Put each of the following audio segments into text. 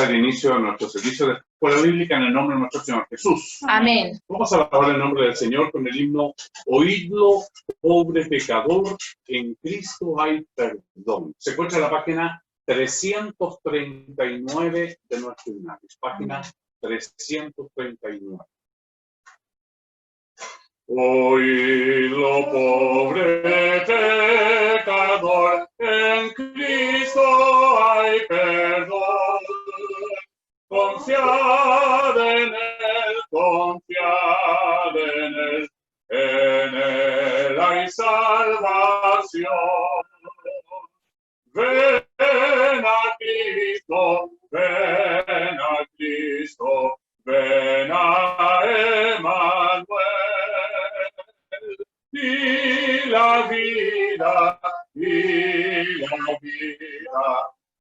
dar el inicio a nuestro servicio de escuela bíblica en el nombre de nuestro Señor Jesús. Amén. Vamos a alabar el nombre del Señor con el himno Oídlo, pobre pecador, en Cristo hay perdón. Se encuentra en la página 339 de nuestro himnario. Página 339. Oídlo, pobre pecador, en Cristo hay perdón. Confiad en él hay salvación. Ven a Cristo, ven a Cristo, ven a Emmanuel. Y la vida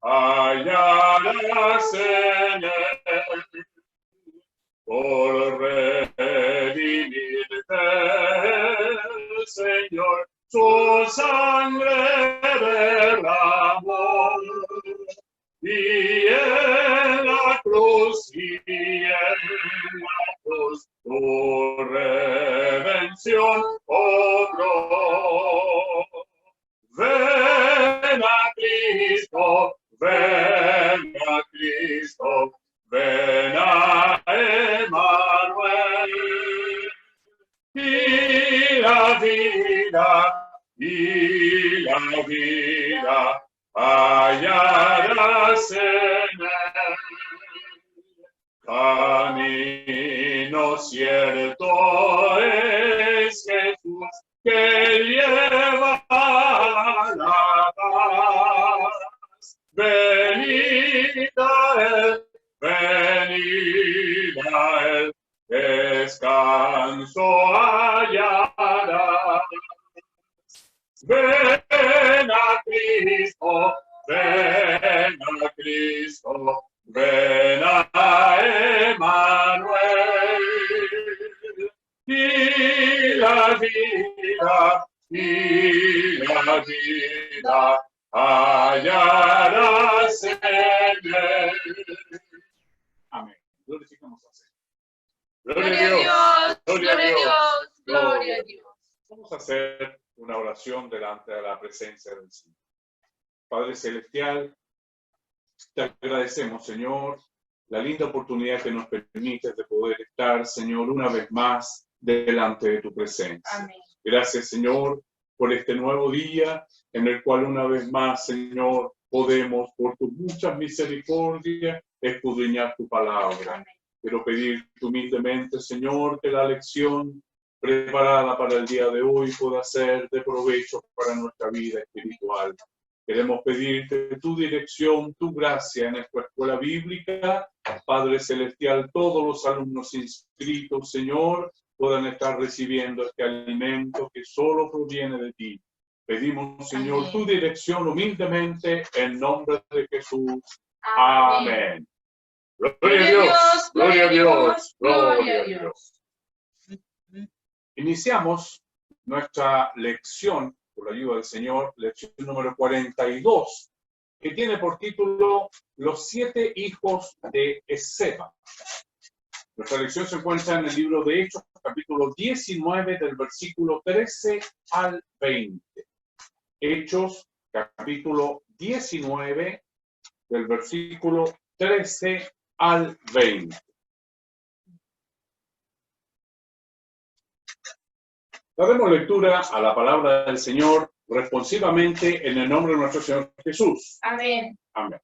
hallarás en él, por redimirte el Señor su sangre derramó, y en la cruz tu redención obró. Ven a Cristo, ven a Cristo, ven a Emmanuel. Y la vida hallarás en él. Camino cierto es Jesús, que lleva la paz. Venid a él, descanso hallarás. Ven a Cristo, ven a Cristo, ven a Emmanuel. Y la vida hallarás en él. Amén. Glorificamos al Señor. Gloria a Dios, gloria a Dios, gloria a Dios. Vamos a hacer una oración delante de la presencia del Señor. Padre Celestial, te agradecemos, Señor, la linda oportunidad que nos permites de poder estar, Señor, una vez más delante de tu presencia. Amén. Gracias, Señor, por este nuevo día en el cual una vez más, Señor, podemos, por tus muchas misericordias, escudriñar tu palabra. Amén. Quiero pedirte humildemente, Señor, que la lección preparada para el día de hoy pueda ser de provecho para nuestra vida espiritual. Queremos pedirte tu dirección, tu gracia en esta escuela bíblica. Padre Celestial, todos los alumnos inscritos, Señor, puedan estar recibiendo este alimento que solo proviene de ti. Pedimos, Señor, Amén. tu dirección humildemente en nombre de Jesús. Amén. Gloria a Dios, gloria a Dios, gloria a Dios. Iniciamos nuestra lección, por la ayuda del Señor, lección número 42, que tiene por título Los 7 hijos de Esceva. Nuestra lección se encuentra en el libro de Hechos, capítulo 19, del versículo 13 al 20. Hechos, capítulo 19, del versículo 13 al 20. Daremos lectura a la palabra del Señor responsivamente en el nombre de nuestro Señor Jesús. Amén. Amén.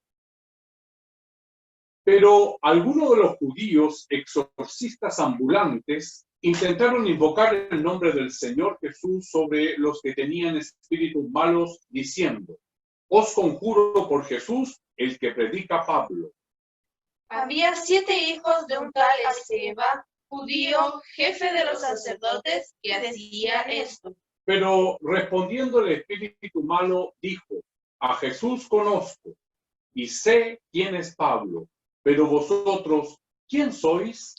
Pero algunos de los judíos exorcistas ambulantes intentaron invocar el nombre del Señor Jesús sobre los que tenían espíritus malos, diciendo: os conjuro por Jesús, el que predica Pablo. Había 7 hijos de un tal Esceva, judío, jefe de los sacerdotes, que hacía esto. Pero respondiendo el espíritu malo, dijo: a Jesús conozco, y sé quién es Pablo, pero vosotros, ¿quién sois?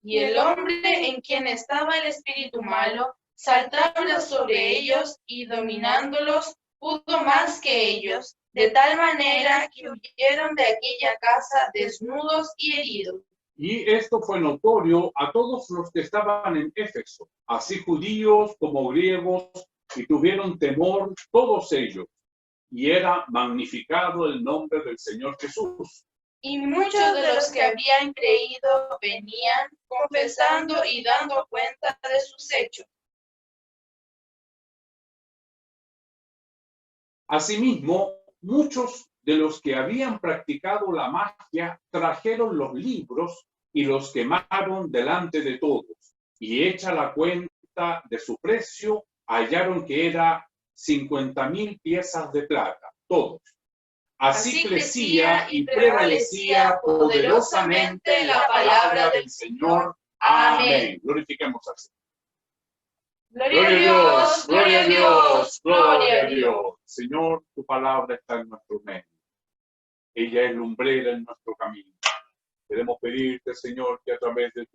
Y el hombre en quien estaba el espíritu malo saltaba sobre ellos y dominándolos pudo más que ellos, de tal manera que huyeron de aquella casa desnudos y heridos. Y esto fue notorio a todos los que estaban en Éfeso, así judíos como griegos, y tuvieron temor todos ellos. Y era magnificado el nombre del Señor Jesús. Y muchos de los que habían creído venían confesando y dando cuenta de sus hechos. Asimismo, muchos de los que habían practicado la magia trajeron los libros y los quemaron delante de todos. Y hecha la cuenta de su precio, hallaron que era 50,000 piezas de plata, todos. Así crecía y prevalecía poderosamente la palabra del Señor. Amén. Glorifiquemos al Señor. Gloria a Dios, gloria a Dios, gloria a Dios. Señor, tu palabra está en nuestro medio. Ella es lumbrera en nuestro camino. Queremos pedirte, Señor, que a través del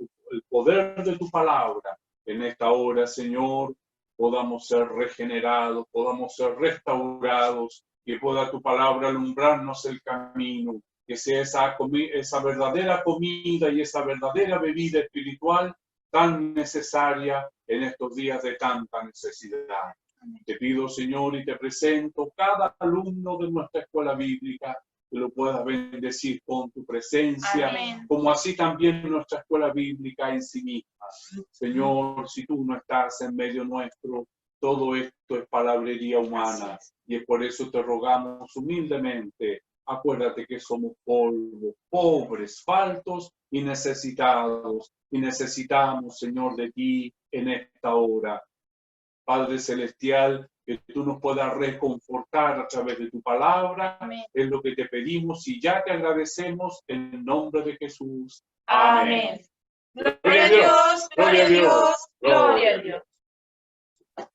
poder de tu palabra, en esta hora, Señor, podamos ser regenerados, podamos ser restaurados, que pueda tu palabra alumbrarnos el camino, que sea esa verdadera comida y esa verdadera bebida espiritual tan necesaria en estos días de tanta necesidad. Te pido, Señor, y te presento cada alumno de nuestra escuela bíblica, que lo puedas bendecir con tu presencia, Amén. como así también nuestra escuela bíblica en sí misma. Señor, si tú no estás en medio nuestro, todo esto es palabrería humana, y es por eso te rogamos humildemente. Acuérdate que somos polvo, pobres, faltos y necesitados, y necesitamos, Señor, de ti en esta hora. Padre Celestial, que tú nos puedas reconfortar a través de tu palabra. Amén. Es lo que te pedimos y ya te agradecemos en el nombre de Jesús. Amén. Gloria a Dios, gloria a Dios, gloria a Dios.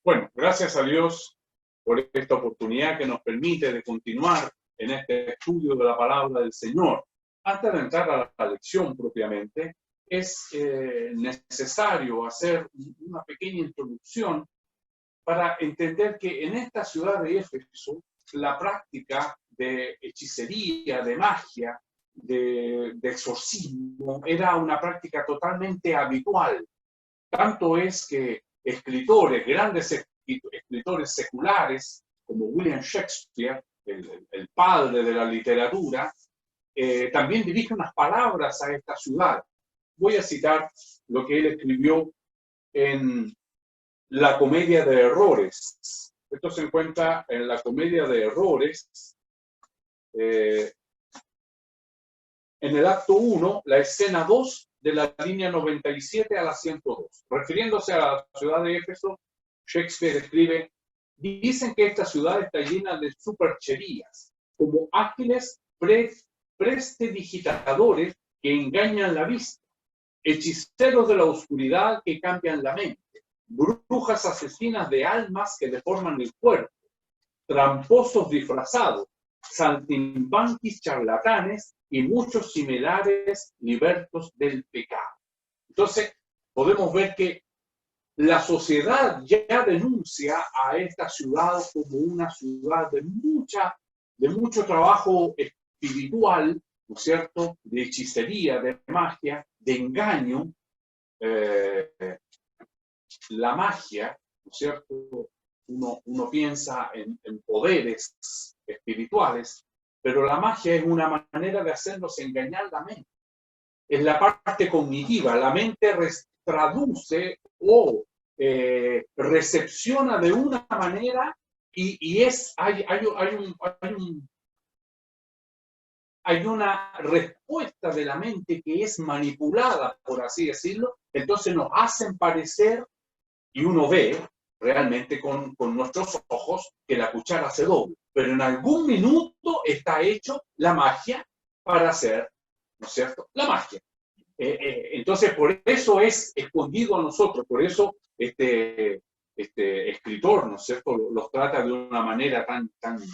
Bueno, gracias a Dios por esta oportunidad que nos permite de continuar en este estudio de la palabra del Señor. Antes de entrar a la lección propiamente, es necesario hacer una pequeña introducción para entender que en esta ciudad de Éfeso, la práctica de hechicería, de magia, de exorcismo, era una práctica totalmente habitual. Tanto es que escritores, grandes escritores seculares, como William Shakespeare, el padre de la literatura, también dirige unas palabras a esta ciudad. Voy a citar lo que él escribió en La Comedia de Errores. Esto se encuentra en La Comedia de Errores, en el acto 1, la escena 2, de la línea 97 a la 102. Refiriéndose a la ciudad de Éfeso, Shakespeare escribe: dicen que esta ciudad está llena de supercherías, como ágiles prestidigitadores que engañan la vista, hechiceros de la oscuridad que cambian la mente, brujas asesinas de almas que deforman el cuerpo, tramposos disfrazados, saltimbanquis charlatanes y muchos similares libertos del pecado. Entonces, podemos ver que la sociedad ya denuncia a esta ciudad como una ciudad de mucho trabajo espiritual, ¿no es cierto?, de hechicería, de magia, de engaño. La magia, ¿no es cierto?, uno piensa en poderes espirituales, pero la magia es una manera de hacernos engañar la mente. Es la parte cognitiva. La mente traduce o recepciona de una manera y hay una respuesta de la mente que es manipulada, por así decirlo. Entonces nos hacen parecer, y uno ve realmente con nuestros ojos, que la cuchara se dobla. Pero en algún minuto está hecho la magia para hacer, ¿no es cierto?, la magia. Entonces, por eso es escondido a nosotros, por eso este escritor, ¿no es cierto?, los trata de una manera tan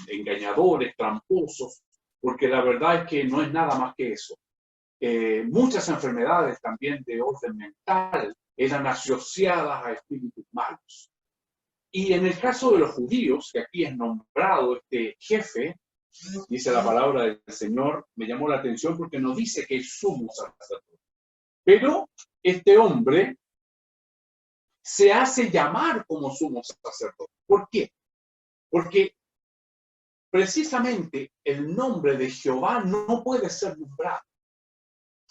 engañadores, tramposos, porque la verdad es que no es nada más que eso. Muchas enfermedades también de orden mental eran asociadas a espíritus malos. Y en el caso de los judíos, que aquí es nombrado este jefe, dice la palabra del Señor, me llamó la atención porque no dice que es sumo sacerdote. Pero este hombre se hace llamar como sumo sacerdote. ¿Por qué? Porque precisamente el nombre de Jehová no puede ser nombrado.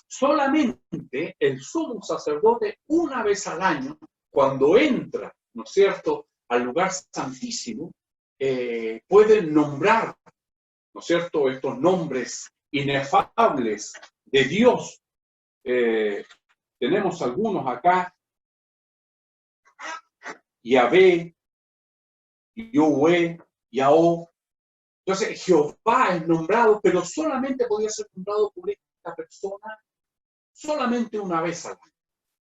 Solamente el sumo sacerdote una vez al año, cuando entra, ¿no es cierto?, al lugar santísimo, puede nombrar, ¿no es cierto?, estos nombres inefables de Dios. Tenemos algunos acá: Yahvé, Yahweh, Yahó. Entonces, Jehová es nombrado, pero solamente podía ser nombrado por esta persona solamente una vez al año.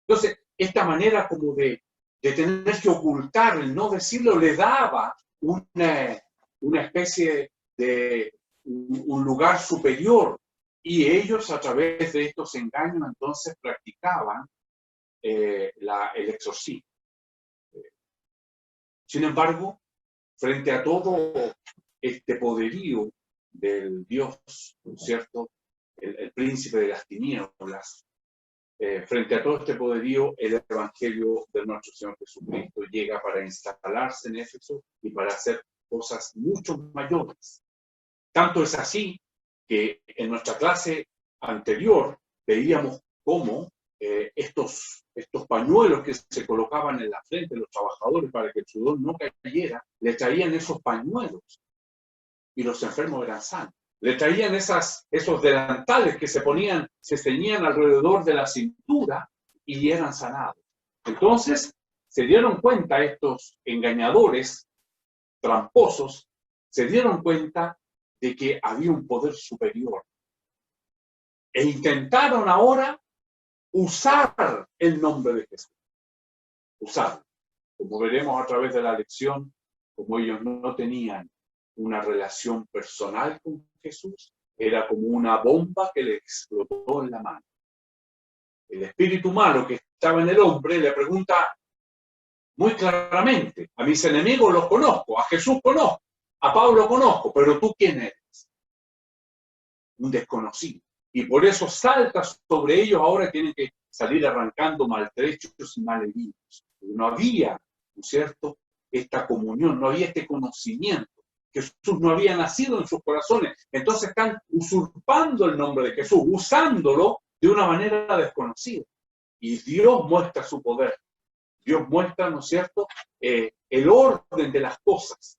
Entonces, esta manera como de tener que ocultar, el no decirlo, le daba una especie de un lugar superior. Y ellos, a través de estos engaños, entonces practicaban el exorcismo. Sin embargo, frente a todo este poderío del Dios, ¿no es cierto?, el príncipe de las tinieblas, frente a todo este poderío, el Evangelio de nuestro Señor Jesucristo llega para instalarse en Éfeso y para hacer cosas mucho mayores. Tanto es así que en nuestra clase anterior veíamos cómo estos pañuelos que se colocaban en la frente de los trabajadores para que el sudor no cayera, le traían esos pañuelos y los enfermos eran sanos. Le traían esos delantales que se ceñían alrededor de la cintura y eran sanados. Entonces, se dieron cuenta estos engañadores, tramposos, se dieron cuenta de que había un poder superior. E intentaron ahora usar el nombre de Jesús. Usarlo. Como veremos a través de la lección, como ellos no tenían una relación personal con Jesús, era como una bomba que le explotó en la mano. El espíritu malo que estaba en el hombre le pregunta muy claramente: a mis enemigos los conozco, a Jesús conozco, a Pablo conozco, pero ¿tú quién eres? Un desconocido. Y por eso salta sobre ellos. Ahora tienen que salir arrancando maltrechos y malheridos. No había, ¿no es cierto?, esta comunión, no había este conocimiento. Jesús no había nacido en sus corazones. Entonces están usurpando el nombre de Jesús, usándolo de una manera desconocida. Y Dios muestra su poder. Dios muestra, ¿no es cierto?, el orden de las cosas.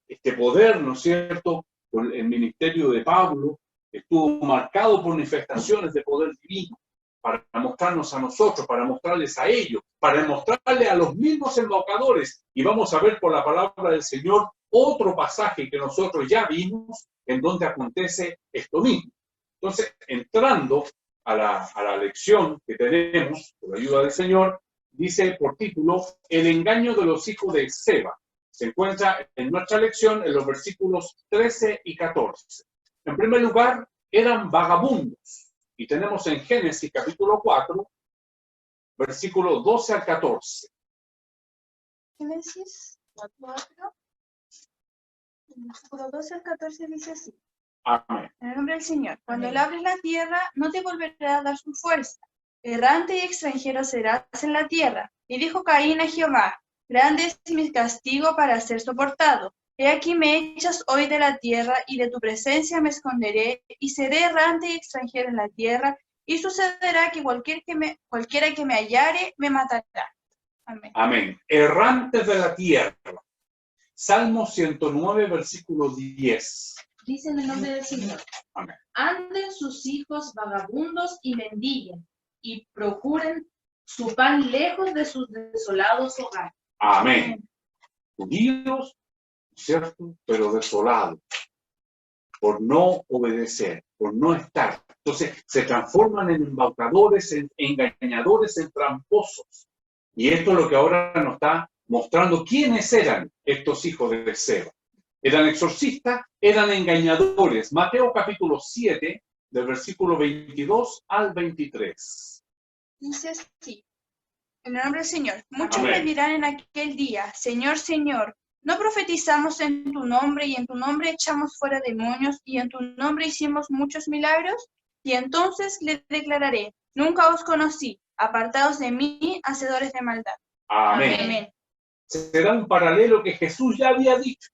Este poder, ¿no es cierto?, con el ministerio de Pablo, estuvo marcado por manifestaciones de poder divino para mostrarnos a nosotros, para mostrarles a ellos, para mostrarle a los mismos embaucadores. Y vamos a ver por la palabra del Señor otro pasaje que nosotros ya vimos en donde acontece esto mismo. Entonces, entrando a la lección que tenemos, con la ayuda del Señor, dice por título: el engaño de los hijos de Seba. Se encuentra en nuestra lección en los versículos 13 y 14. En primer lugar, eran vagabundos. Y tenemos en Génesis capítulo 4, versículos 12 al 14. Génesis 4, versículo 12 al 14 dice así. Amén. En el nombre del Señor. Cuando labres la tierra, no te volverá a dar su fuerza. Errante y extranjero serás en la tierra. Y dijo Caín a Jehová: grande es mi castigo para ser soportado. He aquí me echas hoy de la tierra, y de tu presencia me esconderé, y seré errante y extranjero en la tierra, y sucederá que cualquiera que me hallare me matará. Amén. Amén. Errantes de la tierra. Salmo 109, versículo 10. Dice en el nombre del Señor: Amén. anden sus hijos vagabundos y mendiguen, y procuren su pan lejos de sus desolados hogares. Amén. Judíos, ¿cierto?, pero desolados, por no obedecer, por no estar. Entonces se transforman en embaucadores, en engañadores, en tramposos. Y esto es lo que ahora nos está mostrando quiénes eran estos hijos de Seba. Eran exorcistas, eran engañadores. Mateo capítulo 7, del versículo 22 al 23. Dice así. En el nombre del Señor. Muchos Amén. me dirán en aquel día: Señor, Señor, ¿No profetizamos en tu nombre y en tu nombre echamos fuera demonios y en tu nombre hicimos muchos milagros? Y entonces le declararé, nunca os conocí, apartados de mí, hacedores de maldad. Amén. Amén. Se da un paralelo que Jesús ya había dicho.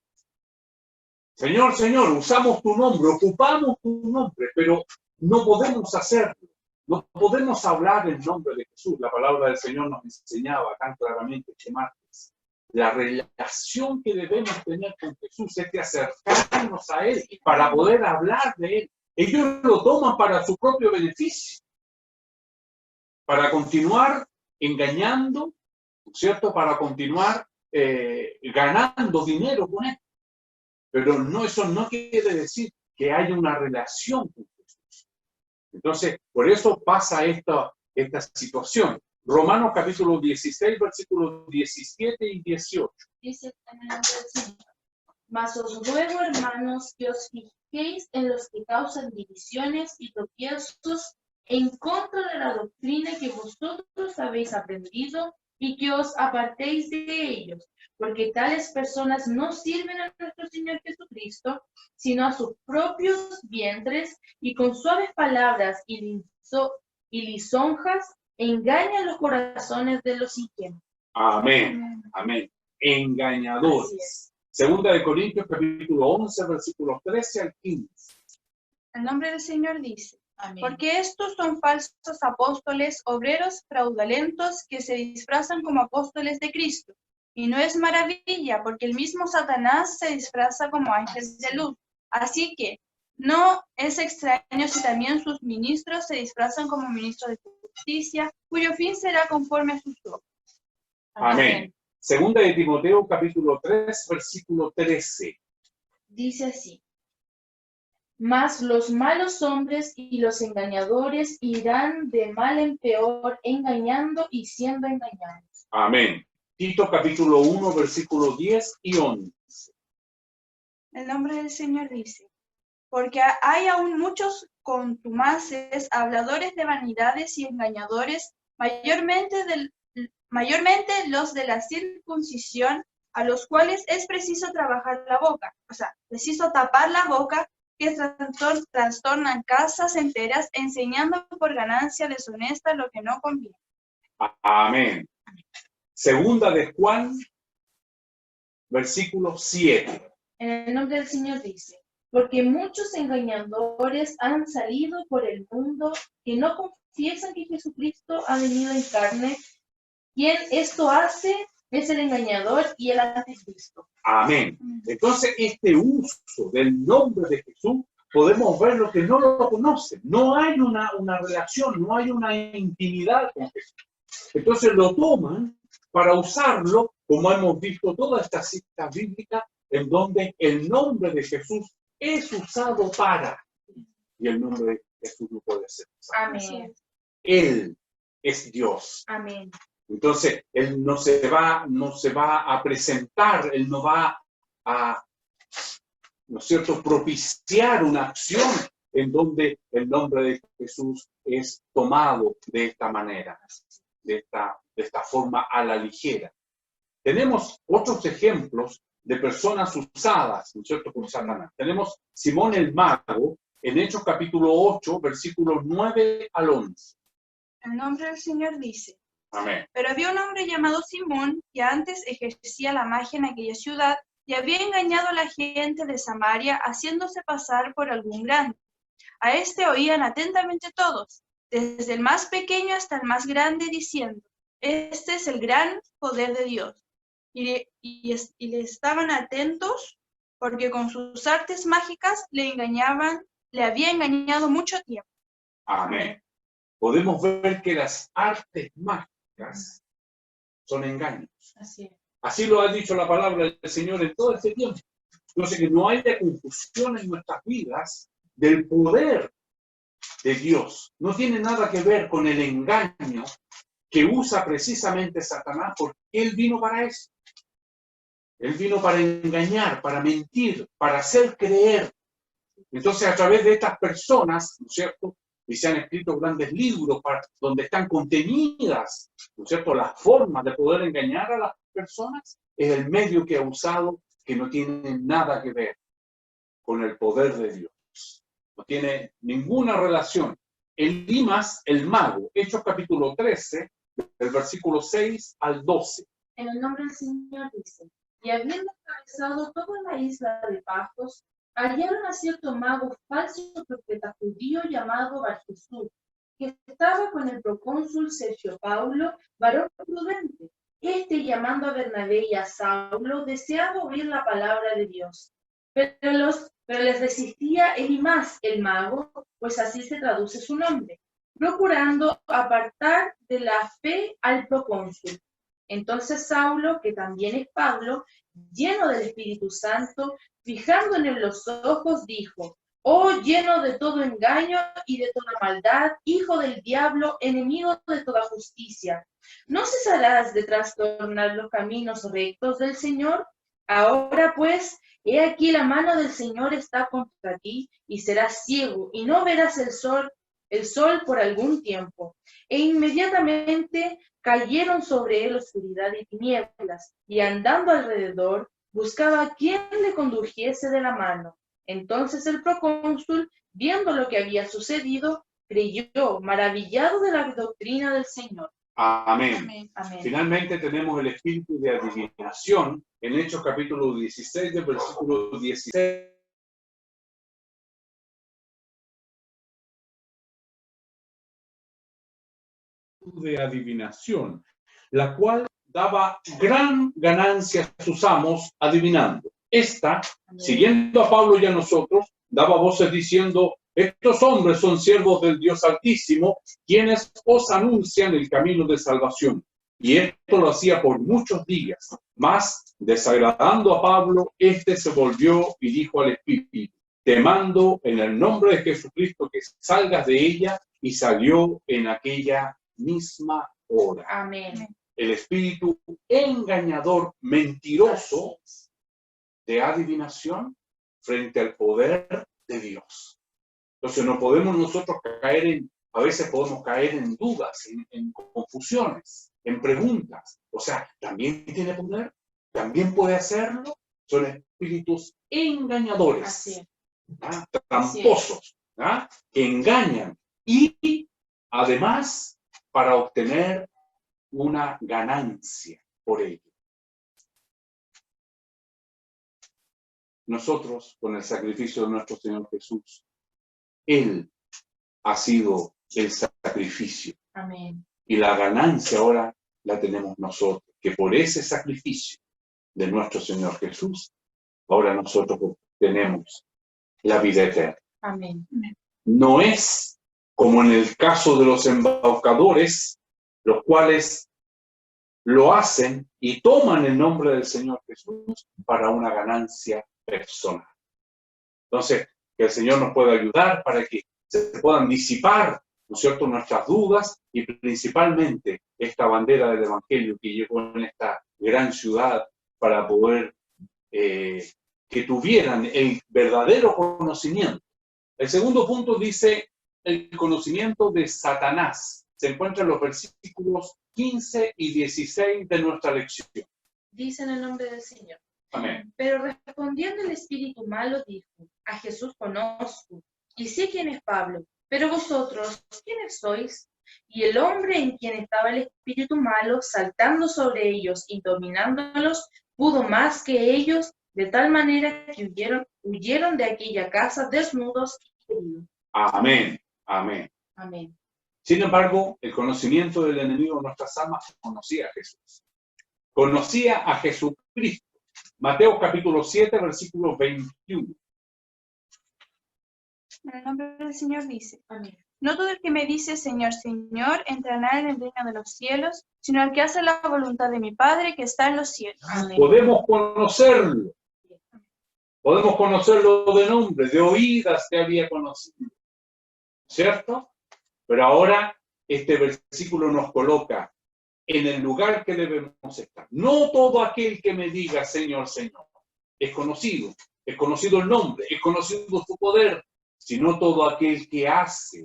Señor, Señor, usamos tu nombre, ocupamos tu nombre, pero no podemos hacerlo. No podemos hablar en nombre de Jesús. La palabra del Señor nos enseñaba tan claramente este martes. La relación que debemos tener con Jesús es de acercarnos a Él para poder hablar de Él. Ellos lo toman para su propio beneficio, para continuar engañando, ¿cierto? Para continuar ganando dinero con Él. Pero no, eso no quiere decir que haya una relación con Jesús. Entonces, por eso pasa esta situación. Romanos capítulo 16, versículos 17 y 18. Dice también el Señor. Mas os ruego, hermanos, que os fijéis en los que causan divisiones y tropiezos en contra de la doctrina que vosotros habéis aprendido y que os apartéis de ellos, porque tales personas no sirven a nuestro Señor Jesucristo, sino a sus propios vientres, y con suaves palabras y lisonjas engañan los corazones de los ingenuos. Amén, amén. Engañadores. Segunda de Corintios capítulo 11, versículos 13 al 15. El nombre del Señor dice, Amén. porque estos son falsos apóstoles, obreros fraudulentos que se disfrazan como apóstoles de Cristo. Y no es maravilla, porque el mismo Satanás se disfraza como ángel de luz. Así que no es extraño si también sus ministros se disfrazan como ministros de justicia, cuyo fin será conforme a sus obras. Amén. Segunda de Timoteo capítulo 3, versículo 13. Dice así. Mas los malos hombres y los engañadores irán de mal en peor, engañando y siendo engañados. Amén. Tito capítulo 1, versículos 10 y 11. El nombre del Señor dice, porque hay aún muchos contumaces, habladores de vanidades y engañadores, mayormente los de la circuncisión, a los cuales es preciso trabajar la boca, o sea, preciso tapar la boca, que trastornan casas enteras, enseñando por ganancia deshonesta lo que no conviene. Amén. Segunda de Juan, versículo 7. En el nombre del Señor dice, porque muchos engañadores han salido por el mundo que no confiesan que Jesucristo ha venido en carne. Quien esto hace es el engañador y el anticristo. Amén. Entonces, este uso del nombre de Jesús, podemos ver lo que no lo conocen. No hay una relación, no hay una intimidad con Jesús. Entonces lo toman para usarlo, como hemos visto todas estas citas bíblicas, en donde el nombre de Jesús es usado para, y el nombre de Jesús no puede ser usado. Amén. Él es Dios. Amén. Entonces, Él no se va a presentar, Él no va a, ¿no es cierto?, propiciar una acción en donde el nombre de Jesús es tomado de esta manera, de esta forma a la ligera. Tenemos otros ejemplos de personas usadas, ¿no es cierto?, por Satanás. Tenemos Simón el Mago, en Hechos capítulo 8, versículos 9 al 11. El nombre del Señor dice, Amén. pero había un hombre llamado Simón, que antes ejercía la magia en aquella ciudad, y había engañado a la gente de Samaria, haciéndose pasar por algún grande. A este oían atentamente todos, desde el más pequeño hasta el más grande, diciendo, este es el gran poder de Dios. Y le estaban atentos, porque con sus artes mágicas le había engañado mucho tiempo. Amén. Podemos ver que las artes mágicas son engaños. Así es. Así lo ha dicho la palabra del Señor en todo este tiempo. Entonces, que no haya confusión en nuestras vidas del poder de Dios. No tiene nada que ver con el engaño que usa precisamente Satanás, porque Él vino para eso. Él vino para engañar, para mentir, para hacer creer. Entonces, a través de estas personas, ¿no es cierto?, y se han escrito grandes libros donde están contenidas, ¿no es cierto?, las formas de poder engañar a las personas, es el medio que ha usado, que no tiene nada que ver con el poder de Dios. No tiene ninguna relación. Elimas, el mago, Hechos capítulo 13, del versículo 6 al 12. En el nombre del Señor dice, y habiendo atravesado toda la isla de Pafos, hallaron a cierto mago falso profeta judío llamado Barjesús, que estaba con el procónsul Sergio Paulo, varón prudente. Este, llamando a Bernabé y a Saulo, deseaba oír la palabra de Dios. Pero les resistía Elimas, el mago, pues así se traduce su nombre, procurando apartar de la fe al procónsul. Entonces Saulo, que también es Pablo, lleno del Espíritu Santo, fijando en él los ojos, dijo: Oh, lleno de todo engaño y de toda maldad, hijo del diablo, enemigo de toda justicia, ¿no cesarás de trastornar los caminos rectos del Señor? Ahora pues, he aquí la mano del Señor está contra ti, y serás ciego, y no verás el sol por algún tiempo. E inmediatamente cayeron sobre él oscuridad y tinieblas, y andando alrededor, buscaba a quien le condujese de la mano. Entonces el procónsul, viendo lo que había sucedido, creyó, maravillado de la doctrina del Señor. Amén. Amén. Amén. Finalmente tenemos el espíritu de adivinación en Hechos capítulo 16, del versículo 16. De adivinación, la cual daba gran ganancia a sus amos adivinando. Esta, siguiendo a Pablo y a nosotros, daba voces diciendo: estos hombres son siervos del Dios Altísimo, quienes os anuncian el camino de salvación. Y esto lo hacía por muchos días. Mas, desagradando a Pablo, éste se volvió y dijo al Espíritu: te mando en el nombre de Jesucristo que salgas de ella, y salió en aquella misma hora. Amén. El espíritu engañador, mentiroso, de adivinación frente al poder de Dios. Entonces no podemos nosotros a veces podemos caer en dudas, en confusiones, en preguntas. O sea, ¿también tiene poder? ¿También puede hacerlo? Son espíritus engañadores, Así es. ¿ah? Tramposos, ¿ah? Que engañan y además para obtener una ganancia por ello. Nosotros, con el sacrificio de nuestro Señor Jesús, Él ha sido el sacrificio. Amén. Y la ganancia ahora la tenemos nosotros, que por ese sacrificio de nuestro Señor Jesús, ahora nosotros tenemos la vida eterna. Amén. No es como en el caso de los embaucadores, los cuales lo hacen y toman el nombre del Señor Jesús para una ganancia personal. Entonces, que el Señor nos pueda ayudar para que se puedan disipar, ¿no es cierto?, nuestras dudas y principalmente esta bandera del Evangelio que llegó en esta gran ciudad para poder que tuvieran el verdadero conocimiento. El segundo punto dice el conocimiento de Satanás. Se encuentra en los versículos 15 y 16 de nuestra lección. Dice en el nombre del Señor. Amén. Pero respondiendo el espíritu malo dijo: a Jesús conozco, y sé quién es Pablo, pero vosotros, ¿quiénes sois? Y el hombre en quien estaba el espíritu malo, saltando sobre ellos y dominándolos, pudo más que ellos, de tal manera que huyeron de aquella casa desnudos y heridos. Amén. Amén. Amén. Sin embargo, el conocimiento del enemigo de nuestras almas conocía a Jesús. Conocía a Jesucristo. Mateo capítulo 7, versículo 21. En el nombre del Señor dice: Amén. no todo el que me dice Señor, Señor, entrará en el reino de los cielos, sino el que hace la voluntad de mi Padre que está en los cielos. Amén. Podemos conocerlo. Podemos conocerlo de nombre, de oídas te había conocido. ¿Cierto? Pero ahora este versículo nos coloca en el lugar que debemos estar. No todo aquel que me diga Señor, Señor, es conocido el nombre, es conocido su poder, sino todo aquel que hace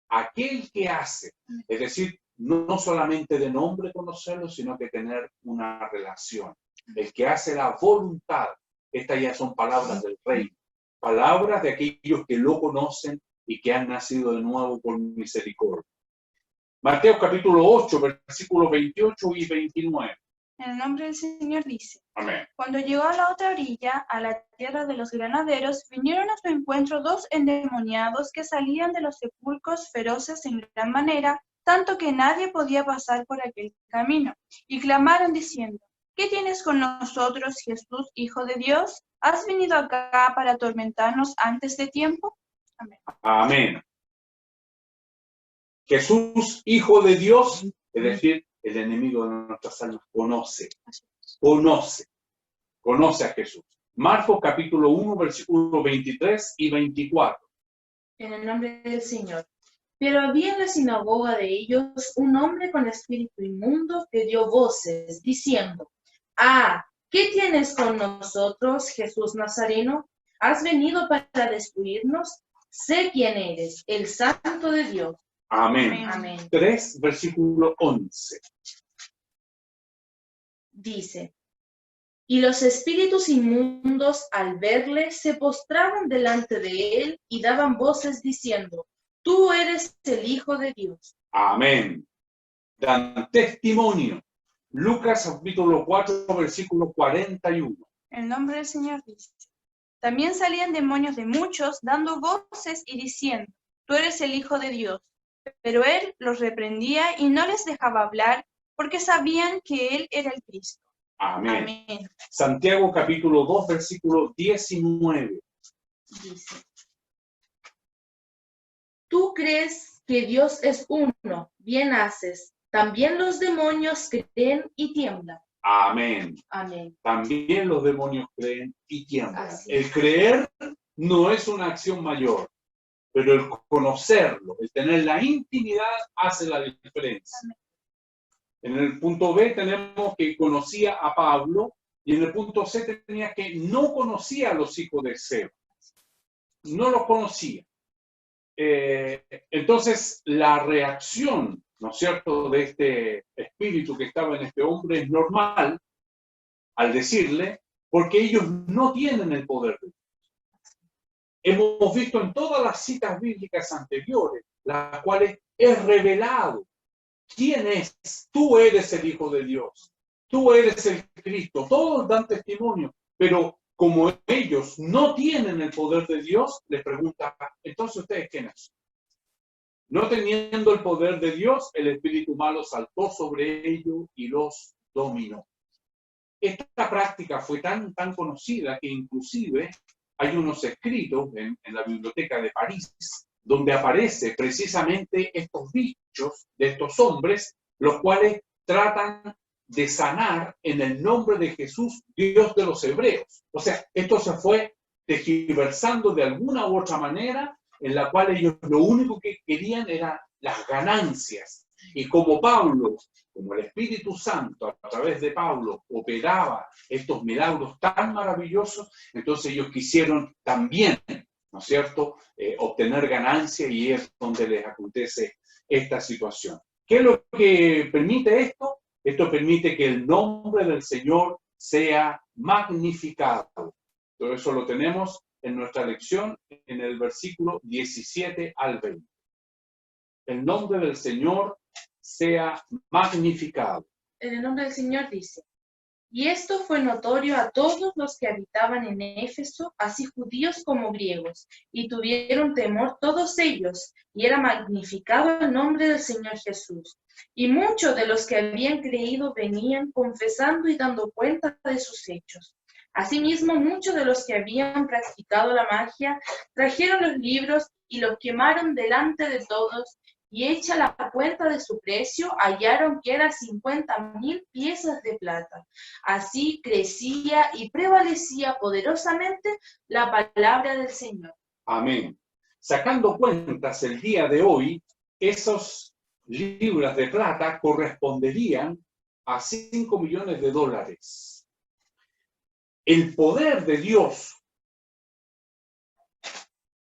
aquel que hace. Es decir, no solamente de nombre conocerlo, sino que tener una relación. El que hace la voluntad. Estas ya son palabras del Rey. Palabras de aquellos que lo conocen y que han nacido de nuevo por misericordia. Mateo capítulo 8, versículos 28 y 29. En el nombre del Señor dice: Amén. Cuando llegó a la otra orilla, a la tierra de los granaderos, vinieron a su encuentro 2 endemoniados que salían de los sepulcros feroces en gran manera, tanto que nadie podía pasar por aquel camino. Y clamaron diciendo: ¿Qué tienes con nosotros, Jesús, Hijo de Dios? ¿Has venido acá para atormentarnos antes de tiempo? Amén. Amén. Jesús, Hijo de Dios, es decir, el enemigo de nuestras almas, conoce a Jesús. Marcos capítulo 1, versículos 23 y 24. En el nombre del Señor. Pero había en la sinagoga de ellos un hombre con espíritu inmundo que dio voces, diciendo: ¿qué tienes con nosotros, Jesús Nazareno? ¿Has venido para destruirnos? Sé quién eres, el Santo de Dios. Amén. Amén. 3, versículo 11. Dice: Y los espíritus inmundos al verle se postraban delante de él y daban voces diciendo: Tú eres el Hijo de Dios. Amén. Dan testimonio. Lucas capítulo 4, versículo 41. En el nombre del Señor dice: También salían demonios de muchos, dando voces y diciendo: Tú eres el Hijo de Dios. Pero él los reprendía y no les dejaba hablar, porque sabían que él era el Cristo. Amén. Amén. Santiago capítulo 2, versículo 19. Dice: Tú crees que Dios es uno, bien haces. También los demonios creen y tiemblan. Amén. Amén. También los demonios creen y tiemblan. Así El es. creer no es una acción mayor, pero el conocerlo, el tener la intimidad hace la diferencia. Amén. En el punto B tenemos que conocía a Pablo y en el punto C tenía que no conocía a los hijos de Seba. No los conocía. Entonces la reacción, ¿no es cierto?, de este espíritu que estaba en este hombre es normal al decirle, porque ellos no tienen el poder de Dios. Hemos visto en todas las citas bíblicas anteriores, las cuales es revelado quién es. Tú eres el Hijo de Dios, tú eres el Cristo. Todos dan testimonio, pero como ellos no tienen el poder de Dios, les pregunta: entonces ustedes quiénes son. No teniendo el poder de Dios, el espíritu malo saltó sobre ellos y los dominó. Esta práctica fue tan conocida que inclusive hay unos escritos en la biblioteca de París donde aparece precisamente estos dichos de estos hombres, los cuales tratan de sanar en el nombre de Jesús, Dios de los hebreos. O sea, esto se fue tergiversando de alguna u otra manera, en la cual ellos lo único que querían eran las ganancias. Y como Pablo, como el Espíritu Santo a través de Pablo operaba estos milagros tan maravillosos, entonces ellos quisieron también, ¿no es cierto?, obtener ganancia, y es donde les acontece esta situación. ¿Qué es lo que permite esto? Esto permite que el nombre del Señor sea magnificado. Todo eso lo tenemos en nuestra lección en el versículo 17 al 20. El nombre del Señor sea magnificado. En el nombre del Señor dice: Y esto fue notorio a todos los que habitaban en Éfeso, así judíos como griegos, y tuvieron temor todos ellos, y era magnificado el nombre del Señor Jesús. Y muchos de los que habían creído venían confesando y dando cuenta de sus hechos. Asimismo, muchos de los que habían practicado la magia trajeron los libros y los quemaron delante de todos, y hecha la cuenta de su precio, hallaron que era 50,000 piezas de plata. Así crecía y prevalecía poderosamente la palabra del Señor. Amén. Sacando cuentas el día de hoy, esos libras de plata corresponderían a 5 millones de dólares. El poder de Dios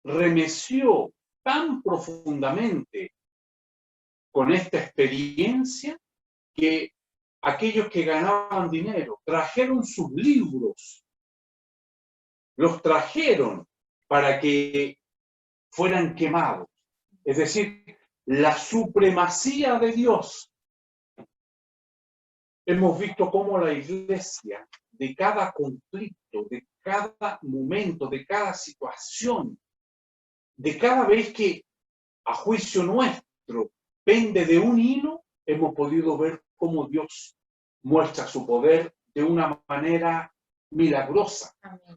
remeció tan profundamente con esta experiencia que aquellos que ganaban dinero trajeron sus libros, los trajeron para que fueran quemados. Es decir, la supremacía de Dios. Hemos visto cómo la iglesia, de cada conflicto, de cada momento, de cada situación, de cada vez que a juicio nuestro pende de un hilo, hemos podido ver cómo Dios muestra su poder de una manera milagrosa,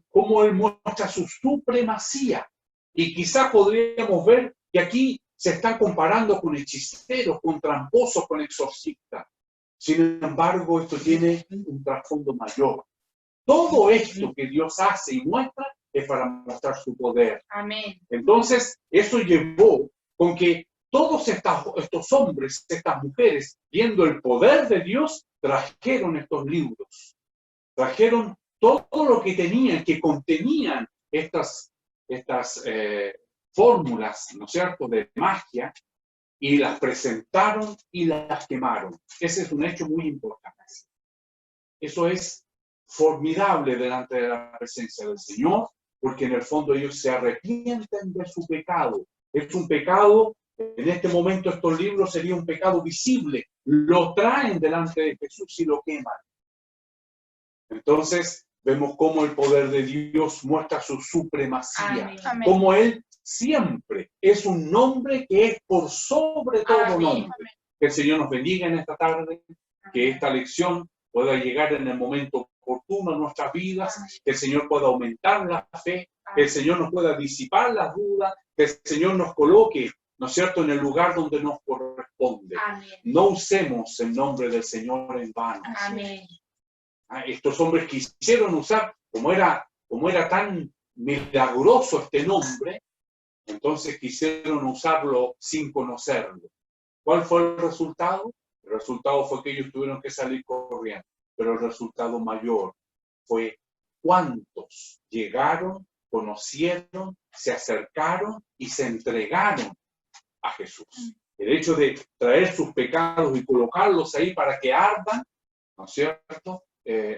cómo Él muestra su supremacía. Y quizá podríamos ver que aquí se está comparando con hechiceros, con tramposos, con exorcistas. Sin embargo, esto tiene un trasfondo mayor. Todo esto que Dios hace y muestra es para mostrar su poder. Amén. Entonces, eso llevó con que todos estos hombres, estas mujeres, viendo el poder de Dios, trajeron estos libros. Trajeron todo lo que tenían, que contenían estas fórmulas, ¿no es cierto?, de magia, y las presentaron y las quemaron. Ese es un hecho muy importante. Eso es formidable delante de la presencia del Señor, porque en el fondo ellos se arrepienten de su pecado. Es un pecado, en este momento estos libros sería un pecado visible. Lo traen delante de Jesús y lo queman. Entonces, vemos cómo el poder de Dios muestra su supremacía. Amén. Como Él siempre es un nombre que es por sobre todo Amén. nombre. Que el Señor nos bendiga en esta tarde, que esta lección pueda llegar en el momento oportuno en nuestras vidas, que el Señor pueda aumentar la fe, que el Señor nos pueda disipar las dudas, que el Señor nos coloque, ¿no es cierto?, en el lugar donde nos corresponde. Amén. No usemos el nombre del Señor en vano. Amén. Estos hombres quisieron usar, como era tan milagroso este nombre, entonces quisieron usarlo sin conocerlo. ¿Cuál fue el resultado? El resultado fue que ellos tuvieron que salir corriendo, pero el resultado mayor fue cuántos llegaron, conocieron, se acercaron y se entregaron a Jesús. El hecho de traer sus pecados y colocarlos ahí para que ardan, ¿no es cierto?,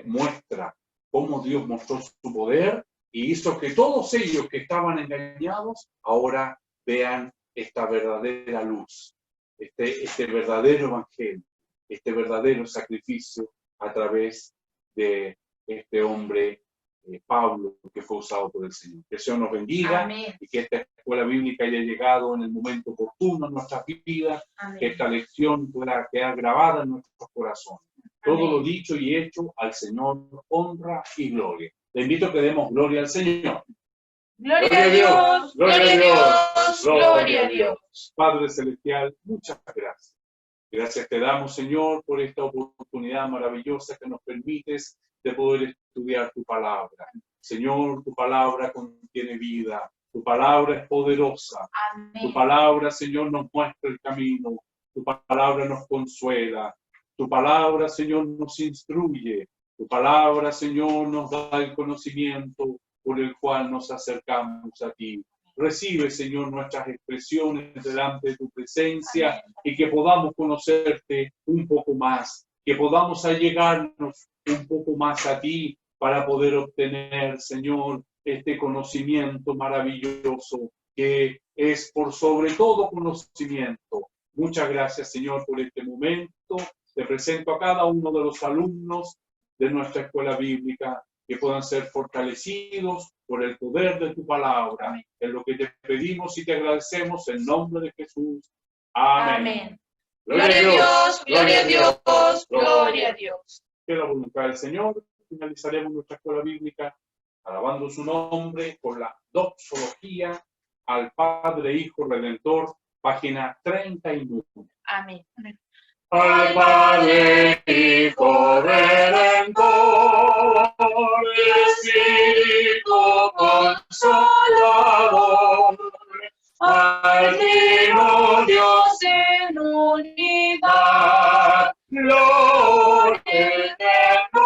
muestra cómo Dios mostró su poder y hizo que todos ellos que estaban engañados ahora vean esta verdadera luz, este verdadero evangelio, este verdadero sacrificio a través de este hombre Pablo, que fue usado por el Señor. Que el Señor nos bendiga. Amén. Y que esta escuela bíblica haya llegado en el momento oportuno en nuestras vidas, Amén. que esta lección pueda quedar grabada en nuestros corazones. Todo Amén. lo dicho y hecho al Señor, honra y gloria. Le invito a que demos gloria al Señor. Gloria a Dios, gloria a Dios, gloria a Dios. Padre Celestial, muchas gracias. Gracias te damos, Señor, por esta oportunidad maravillosa que nos permites de poder estudiar tu palabra. Señor, tu palabra contiene vida, tu palabra es poderosa. Amén. Tu palabra, Señor, nos muestra el camino, tu palabra nos consuela, tu palabra, Señor, nos instruye, tu palabra, Señor, nos da el conocimiento por el cual nos acercamos a ti. Recibe, Señor, nuestras expresiones delante de tu presencia y que podamos conocerte un poco más, que podamos allegarnos un poco más a ti para poder obtener, Señor, este conocimiento maravilloso que es por sobre todo conocimiento. Muchas gracias, Señor, por este momento. Te presento a cada uno de los alumnos de nuestra escuela bíblica, que puedan ser fortalecidos por el poder de tu palabra. Es lo que te pedimos y te agradecemos en nombre de Jesús. Amén. Amén. Gloria a Dios, gloria a Dios, gloria a Dios. Que la voluntad del Señor. Finalizaremos nuestra escuela bíblica alabando su nombre con la doxología al Padre, Hijo, Redentor, página 31. Amén. Al Padre, Hijo, Redentor, Espíritu Consolador, al Trino Dios en unidad, gloria eterna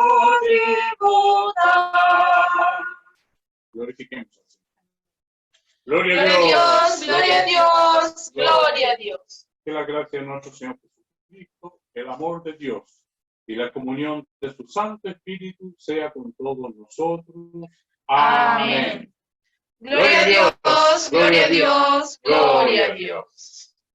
tributar. Glorifiquemos al Señor. Gloria a Gloria a Dios, Dios, gloria a Dios, gloria a Dios. Que la gracia de nuestro Señor Jesucristo, el amor de Dios y la comunión de su Santo Espíritu sea con todos nosotros. Amén. Gloria a Dios, gloria a Dios, gloria a Dios.